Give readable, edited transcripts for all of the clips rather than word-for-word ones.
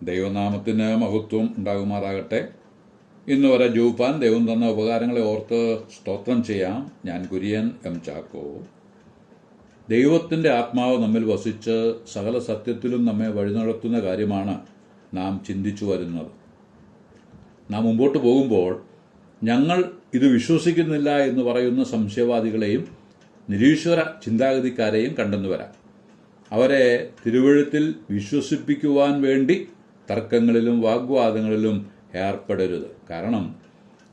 ദൈവനാമത്തിന് മഹത്വം ഉണ്ടാകുമാറാകട്ടെ. ഇന്ന് വരെ ജൂപ്പാൻ ദൈവം തന്ന ഉപകാരങ്ങളെ ഓർത്ത് സ്തോത്രം ചെയ്യാം. ഞാൻ കുര്യൻ എം ചാക്കോ. ദൈവത്തിൻ്റെ ആത്മാവ് നമ്മിൽ വസിച്ച് സകല സത്യത്തിലും നമ്മെ വഴി നടത്തുന്ന കാര്യമാണ് നാം ചിന്തിച്ചു വരുന്നത്. നാം മുമ്പോട്ട് പോകുമ്പോൾ ഞങ്ങൾ ഇത് വിശ്വസിക്കുന്നില്ല എന്ന് പറയുന്ന സംശയവാദികളെയും നിരീശ്വര ചിന്താഗതിക്കാരെയും കണ്ടെന്നു വരാം. അവരെ തിരുവെഴുത്തിൽ വിശ്വസിപ്പിക്കുവാൻ വേണ്ടി തർക്കങ്ങളിലും വാഗ്വാദങ്ങളിലും ഏർപ്പെടരുത്. കാരണം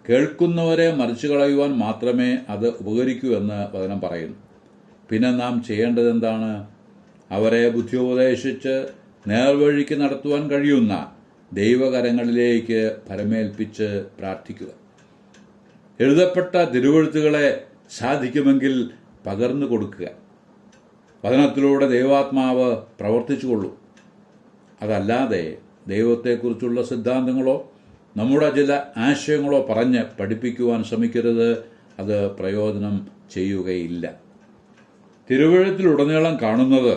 കേൾക്കുന്നവരെ മറിച്ചു കളയുവാൻ മാത്രമേ അത് ഉപകരിക്കൂ എന്ന് വചനം പറയുന്നു. പിന്നെ നാം ചെയ്യേണ്ടത് എന്താണ്? അവരെ ബുദ്ധിയോപദേശിച്ച് നേർവഴിക്ക് നടത്തുവാൻ കഴിയുന്ന ദൈവകരങ്ങളിലേക്ക് ഫലമേൽപ്പിച്ച് പ്രാർത്ഥിക്കുക. എഴുതപ്പെട്ട തിരുവെഴുത്തുകളെ സാധിക്കുമെങ്കിൽ പകർന്നു കൊടുക്കുക. വചനത്തിലൂടെ ദൈവാത്മാവ് പ്രവർത്തിച്ചുകൊള്ളൂ. അതല്ലാതെ ദൈവത്തെക്കുറിച്ചുള്ള സിദ്ധാന്തങ്ങളോ നമ്മുടെ ചില ആശയങ്ങളോ പറഞ്ഞ് പഠിപ്പിക്കുവാൻ ശ്രമിക്കരുത്. അത് പ്രയോജനം ചെയ്യുകയില്ല. തിരുവെഴുത്തിലുടനീളം കാണുന്നത്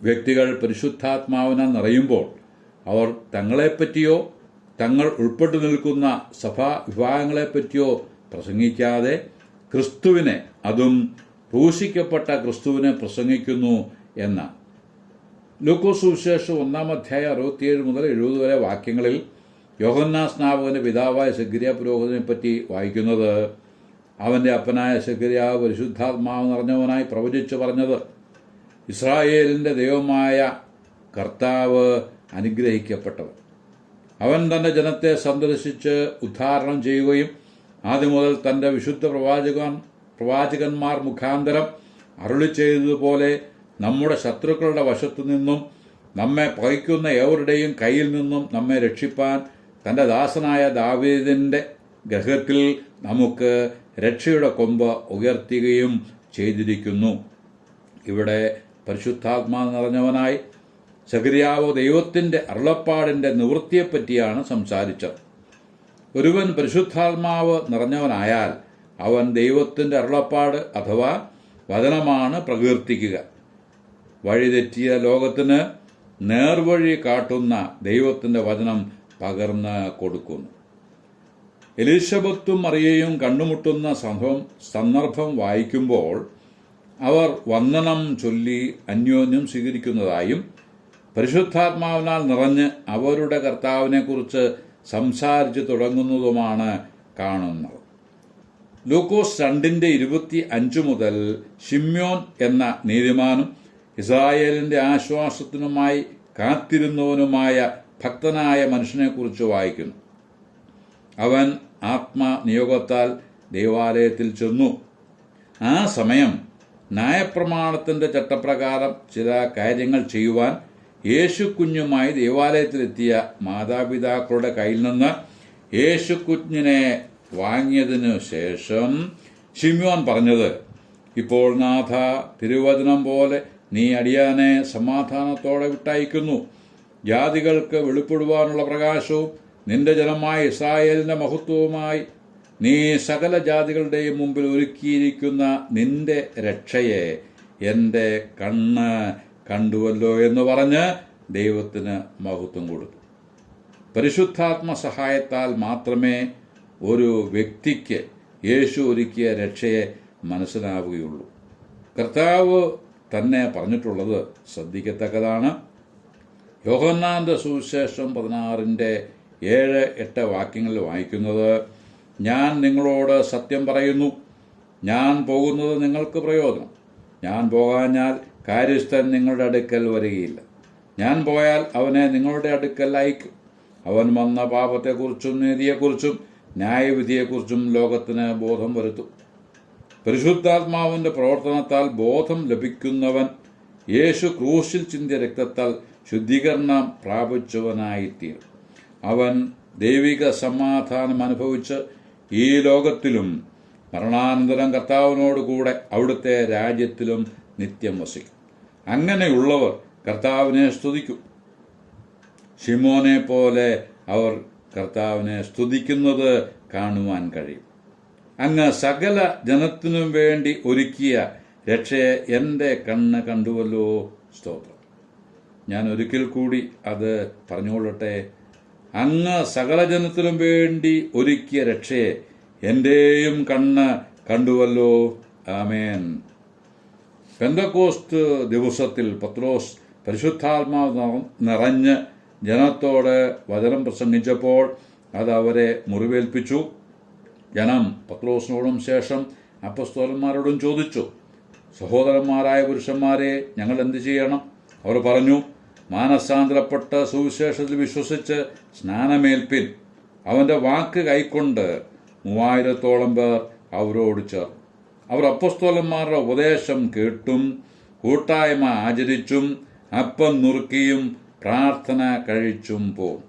വ്യക്തികൾ പരിശുദ്ധാത്മാവിനാൽ നിറയുമ്പോൾ അവർ തങ്ങളെപ്പറ്റിയോ തങ്ങൾ ഉൾപ്പെട്ടു നിൽക്കുന്ന സഭാ വിഭാഗങ്ങളെപ്പറ്റിയോ പ്രസംഗിക്കാതെ ക്രിസ്തുവിനെ, അതും ക്രൂശിക്കപ്പെട്ട ക്രിസ്തുവിനെ പ്രസംഗിക്കുന്നു എന്നാണ്. ലൂക്കോസ് സുവിശേഷം 1-അധ്യായം 67 മുതൽ 70 വരെ വാക്യങ്ങളിൽ യോഹന്നാൻ സ്നാപകന്റെ പിതാവായ സെഖര്യാ പുരോഹിതനെ പറ്റി വായിക്കുന്നത്, അവന്റെ അപ്പനായ സെഖര്യാവ് പരിശുദ്ധാത്മാവ് നിറഞ്ഞവനായി പ്രവചിച്ചു പറഞ്ഞത്, ഇസ്രായേലിന്റെ ദൈവമായ കർത്താവ് അനുഗ്രഹിക്കപ്പെട്ടവൻ. അവൻ തന്റെ ജനത്തെ സന്ദർശിച്ച് ഉദ്ധാരണം ചെയ്യുകയും ആദ്യം മുതൽ തന്റെ വിശുദ്ധ പ്രവാചകന്മാർ മുഖാന്തരം അരുളി ചെയ്തതുപോലെ നമ്മുടെ ശത്രുക്കളുടെ വശത്തു നിന്നും നമ്മെ പകയ്ക്കുന്ന ഏവരുടെയും കയ്യിൽ നിന്നും നമ്മെ രക്ഷിപ്പാൻ തന്റെ ദാസനായ ദാവീദിന്റെ ഗൃഹത്തിൽ നമുക്ക് രക്ഷയുടെ കൊമ്പ് ഉയർത്തുകയും ചെയ്തിരിക്കുന്നു. ഇവിടെ പരിശുദ്ധാത്മാവ് നിറഞ്ഞവനായി സെഖര്യാവ് ദൈവത്തിന്റെ അരുളപ്പാടിന്റെ നിവൃത്തിയെപ്പറ്റിയാണ് സംസാരിച്ചത്. ഒരുവൻ പരിശുദ്ധാത്മാവ് നിറഞ്ഞവനായാൽ അവൻ ദൈവത്തിന്റെ അരുളപ്പാട് അഥവാ വചനമാണ് പ്രകീർത്തിക്കുക. വഴിതെറ്റിയ ലോകത്തിന് നേർവഴി കാട്ടുന്ന ദൈവത്തിന്റെ വചനം പകർന്ന് കൊടുക്കുന്നു. എലിസബത്തും മറിയയും കണ്ടുമുട്ടുന്ന സന്ദർഭം വായിക്കുമ്പോൾ അവർ വന്ദനം ചൊല്ലി അന്യോന്യം സ്വീകരിക്കുന്നതായും പരിശുദ്ധാത്മാവിനാൽ നിറഞ്ഞ് അവരുടെ കർത്താവിനെക്കുറിച്ച് സംസാരിച്ചു തുടങ്ങുന്നതുമാണ് കാണുന്നത്. ലൂക്കോസ് 2:25 മുതൽ ശിമ്യോൻ എന്ന നീതിമാനും ഇസ്രായേലിന്റെ ആശ്വാസത്തിനുമായി കാത്തിരുന്നവനുമായ ഭക്തനായ മനുഷ്യനെക്കുറിച്ച് വായിക്കുന്നു. അവൻ ആത്മനിയോഗത്താൽ ദൈവാലയത്തിൽ ചെന്നു. ആ സമയം ന്യായപ്രമാണത്തിന്റെ ചട്ടപ്രകാരം ചില കാര്യങ്ങൾ ചെയ്യുവാൻ യേശുക്കുഞ്ഞുമായി ദൈവാലയത്തിലെത്തിയ മാതാപിതാക്കളുടെ കയ്യിൽ നിന്ന് യേശുക്കുഞ്ഞിനെ വാങ്ങിയതിനു ശേഷം ശിമ്യോൻ പറഞ്ഞത്, ഇപ്പോൾ നാഥ, തിരുവചനം പോലെ നീ അടിയാനെ സമാധാനത്തോടെ വിട്ടയക്കുന്നു. ജാതികൾക്ക് വെളിപ്പെടുവാനുള്ള പ്രകാശവും നിന്റെ ജനമായ ഇസ്രായേലിന്റെ മഹത്വവുമായി നീ സകല ജാതികളുടെയും മുമ്പിൽ ഒരുക്കിയിരിക്കുന്ന നിന്റെ രക്ഷയെ എൻ്റെ കണ്ണ് കണ്ടുവല്ലോ എന്ന് പറഞ്ഞ് ദൈവത്തിന് മഹത്വം കൊടുത്തു. പരിശുദ്ധാത്മ സഹായത്താൽ മാത്രമേ ഒരു വ്യക്തിക്ക് യേശു ഒരുക്കിയ രക്ഷയെ മനസ്സിലാവുകയുള്ളൂ. കർത്താവ് തന്നെ പറഞ്ഞിട്ടുള്ളത് ശ്രദ്ധിക്കത്തക്കതാണ്. യോഹന്നാന്റെ സുവിശേഷം 16:7-8 വാക്യങ്ങളിൽ വായിക്കുന്നത്, ഞാൻ നിങ്ങളോട് സത്യം പറയുന്നു, ഞാൻ പോകുന്നത് നിങ്ങൾക്ക് പ്രയോജനം. ഞാൻ പോകാഞ്ഞാൽ കാര്യസ്ഥൻ നിങ്ങളുടെ അടുക്കൽ വരികയില്ല. ഞാൻ പോയാൽ അവനെ നിങ്ങളുടെ അടുക്കൽ അയക്കും. അവൻ വന്ന പാപത്തെക്കുറിച്ചും നീതിയെക്കുറിച്ചും ന്യായവിധിയെക്കുറിച്ചും ലോകത്തിന് ബോധം വരുത്തും. പരിശുദ്ധാത്മാവിന്റെ പ്രവർത്തനത്താൽ ബോധം ലഭിക്കുന്നവൻ യേശു ക്രൂശിൽ ചിന്തിയ രക്തത്താൽ ശുദ്ധീകരണം പ്രാപിച്ചവനായിത്തീരും. അവൻ ദൈവിക സമാധാനം അനുഭവിച്ച് ഈ ലോകത്തിലും മരണാനന്തരം കർത്താവിനോടുകൂടെ അവിടുത്തെ രാജ്യത്തിലും നിത്യം വസിക്കും. അങ്ങനെയുള്ളവർ കർത്താവിനെ സ്തുതിക്കും. ശിമോനെ പോലെ അവർ കർത്താവിനെ സ്തുതിക്കുന്നത് കാണുവാൻ കഴിയും. അങ്ങ് സകല ജനത്തിനും വേണ്ടി ഒരുക്കിയ രക്ഷയെ എൻ്റെ കണ്ണ് കണ്ടുവല്ലോ. സ്തോത്രം. ഞാൻ ഒരിക്കൽ കൂടി അത് പറഞ്ഞുകൊള്ളട്ടെ. അങ്ങ് സകല ജനത്തിനും വേണ്ടി ഒരുക്കിയ രക്ഷയെ എൻ്റെയും കണ്ണ് കണ്ടുവല്ലോ. ആമേൻ. പെന്തക്കോസ്ത് ദിവസത്തിൽ പത്രോസ് പരിശുദ്ധാത്മാവ് നിറഞ്ഞ് ജനത്തോട് വചനം പ്രസംഗിച്ചപ്പോൾ അത് അവരെ മുറിവേൽപ്പിച്ചു. ജനം പത്രോസിനോടും ശേഷം അപ്പസ്തോലന്മാരോടും ചോദിച്ചു, സഹോദരന്മാരായ പുരുഷന്മാരെ, ഞങ്ങൾ എന്ത് ചെയ്യണം? അവർ പറഞ്ഞു, മാനസാന്തരപ്പെട്ട് സുവിശേഷത്തിൽ വിശ്വസിച്ച് സ്നാനമേൽപ്പിൻ. അവൻ്റെ വാക്ക് കൈക്കൊണ്ട് 3000-ഓളം പേർ അവരോട് ചേർന്നു. അവർ അപ്പസ്തോലന്മാരുടെ ഉപദേശം കേട്ടും കൂട്ടായ്മ ആചരിച്ചും അപ്പം നുറുക്കിയും പ്രാർത്ഥന കഴിച്ചും പോന്നു.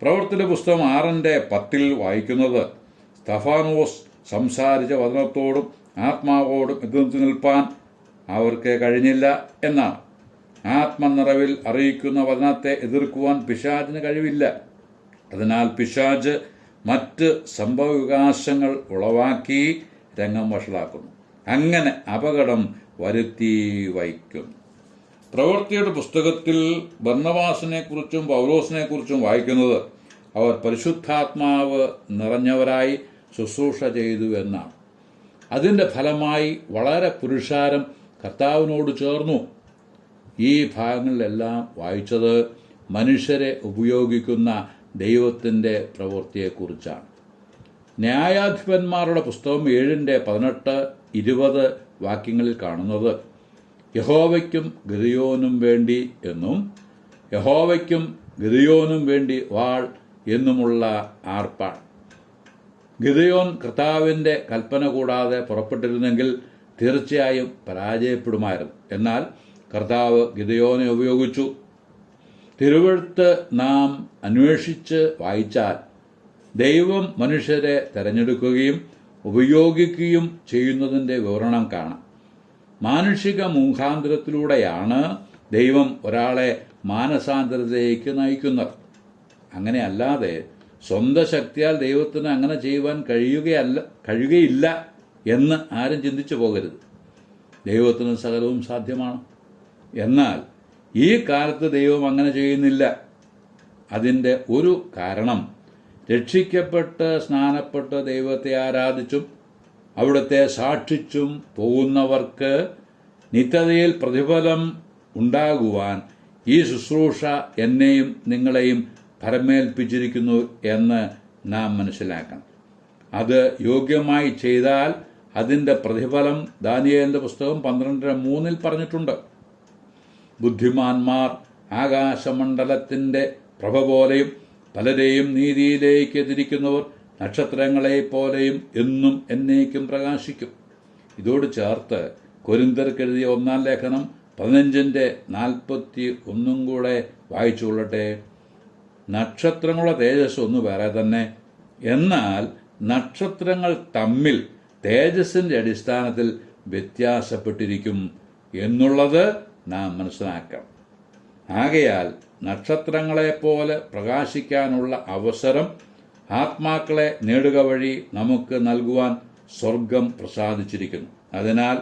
പ്രവൃത്തിയുടെ പുസ്തകം 6:10 വായിക്കുന്നത്, സ്തഫാനോസ് സംസാരിച്ച വചനത്തോടും ആത്മാവോടും എതിർത്ത് നിൽപ്പാൻ അവർക്ക് കഴിഞ്ഞില്ല എന്നാണ്. ആത്മനിറവിൽ അറിയിക്കുന്ന വചനത്തെ എതിർക്കുവാൻ പിശാചിന് കഴിവില്ല. അതിനാൽ പിശാച് മറ്റ് സംഭവവികാസങ്ങൾ ഉളവാക്കി രംഗം വഷളാക്കുന്നു. അങ്ങനെ അപകടം വരുത്തി വയ്ക്കുന്നു. പ്രവൃത്തിയുടെ പുസ്തകത്തിൽ ബർന്നബാസിനെക്കുറിച്ചും പൗലോസിനെക്കുറിച്ചും വായിക്കുന്നത് അവർ പരിശുദ്ധാത്മാവ് നിറഞ്ഞവരായി ശുശ്രൂഷ ചെയ്തു എന്നാണ്. അതിൻ്റെ ഫലമായി വളരെ പുരുഷാരം കർത്താവിനോട് ചേർന്നു. ഈ ഭാഗങ്ങളിലെല്ലാം വായിച്ചത് മനുഷ്യരെ ഉപയോഗിക്കുന്ന ദൈവത്തിൻ്റെ പ്രവൃത്തിയെക്കുറിച്ചാണ്. ന്യായാധിപന്മാരുടെ പുസ്തകം 7:18-20 വാക്യങ്ങളിൽ കാണുന്നത്, യഹോവയ്ക്കും ഗിദെയോനും വേണ്ടി എന്നും യഹോവയ്ക്കും ഗിദെയോനും വേണ്ടി വാൾ എന്നുമുള്ള ആർപ്പാണ്. ഗിദെയോൻ കർത്താവിൻ്റെ കൽപ്പന കൂടാതെ പുറപ്പെട്ടിരുന്നെങ്കിൽ തീർച്ചയായും പരാജയപ്പെടുമായിരുന്നു. എന്നാൽ കർത്താവ് ഗിദെയോനെ ഉപയോഗിച്ചു. തിരുവെഴുത്ത് നാം അന്വേഷിച്ച് വായിച്ചാൽ ദൈവം മനുഷ്യരെ തിരഞ്ഞെടുക്കുകയും ഉപയോഗിക്കുകയും ചെയ്യുന്നതിൻ്റെ വിവരണം കാണാം. മാനുഷിക മുഖാന്തരത്തിലൂടെയാണ് ദൈവം ഒരാളെ മാനസാന്തരത്തിലേക്ക് നയിക്കുന്നത്. അങ്ങനെയല്ലാതെ സ്വന്തം ശക്തിയാൽ ദൈവത്തിന് അങ്ങനെ ചെയ്യുവാൻ കഴിയുകയില്ല എന്ന് ആരും ചിന്തിച്ചു പോകരുത്. ദൈവത്തിന് സകലവും സാധ്യമാണ്. എന്നാൽ ഈ കാലത്ത് ദൈവം അങ്ങനെ ചെയ്യുന്നില്ല. അതിൻ്റെ ഒരു കാരണം, രക്ഷിക്കപ്പെട്ട് സ്നാനപ്പെട്ട് ദൈവത്തെ ആരാധിച്ചും അവിടുത്തെ സാക്ഷിച്ചും പോകുന്നവർക്ക് നിത്യതയിൽ പ്രതിഫലം ഉണ്ടാകുവാൻ ഈ ശുശ്രൂഷ എന്നെയും നിങ്ങളെയും ഭരമേൽപ്പിച്ചിരിക്കുന്നു എന്ന് നാം മനസ്സിലാക്കണം. അത് യോഗ്യമായി ചെയ്താൽ അതിൻ്റെ പ്രതിഫലം ദാനിയേലിൻ്റെ പുസ്തകം 12:3 പറഞ്ഞിട്ടുണ്ട്. ബുദ്ധിമാന്മാർ ആകാശമണ്ഡലത്തിൻ്റെ പ്രഭ പോലെയും പലരെയും നീതിയിലേക്ക് തിരിക്കുന്നവർ നക്ഷത്രങ്ങളെപ്പോലെയും എന്നും എന്നേക്കും പ്രകാശിക്കും. ഇതോട് ചേർത്ത് കൊരിന്ത്യർക്കെഴുതിയ 1-ാം ലേഖനം 15:41 കൂടെ വായിച്ചുകൊള്ളട്ടെ. നക്ഷത്രങ്ങളുടെ തേജസ് ഒന്ന് വേറെ തന്നെ, എന്നാൽ നക്ഷത്രങ്ങൾ തമ്മിൽ തേജസ്സിൻ്റെ അടിസ്ഥാനത്തിൽ വ്യത്യാസപ്പെട്ടിരിക്കും എന്നുള്ളത് നാം മനസ്സിലാക്കണം. ആകയാൽ നക്ഷത്രങ്ങളെപ്പോലെ പ്രകാശിക്കാനുള്ള അവസരം ആത്മാക്കളെ നേടുക വഴി നമുക്ക് നൽകുവാൻ സ്വർഗം പ്രസാദിച്ചിരിക്കുന്നു. അതിനാൽ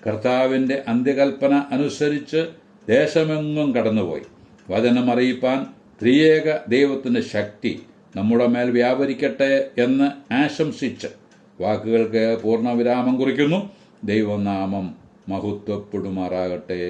കർത്താവിൻ്റെ അന്ത്യകൽപ്പന അനുസരിച്ച് ദേശമെങ്ങും കടന്നുപോയി വചനം അറിയിപ്പാൻ ത്രിയേക ദൈവത്തിൻ്റെ ശക്തി നമ്മുടെ മേൽ വ്യാപരിക്കട്ടെ എന്ന് ആശംസിച്ച് വാക്കുകൾക്ക് പൂർണ്ണവിരാമം കുറിക്കുന്നു. ദൈവനാമം മഹത്വപ്പെടുമാറാകട്ടെ.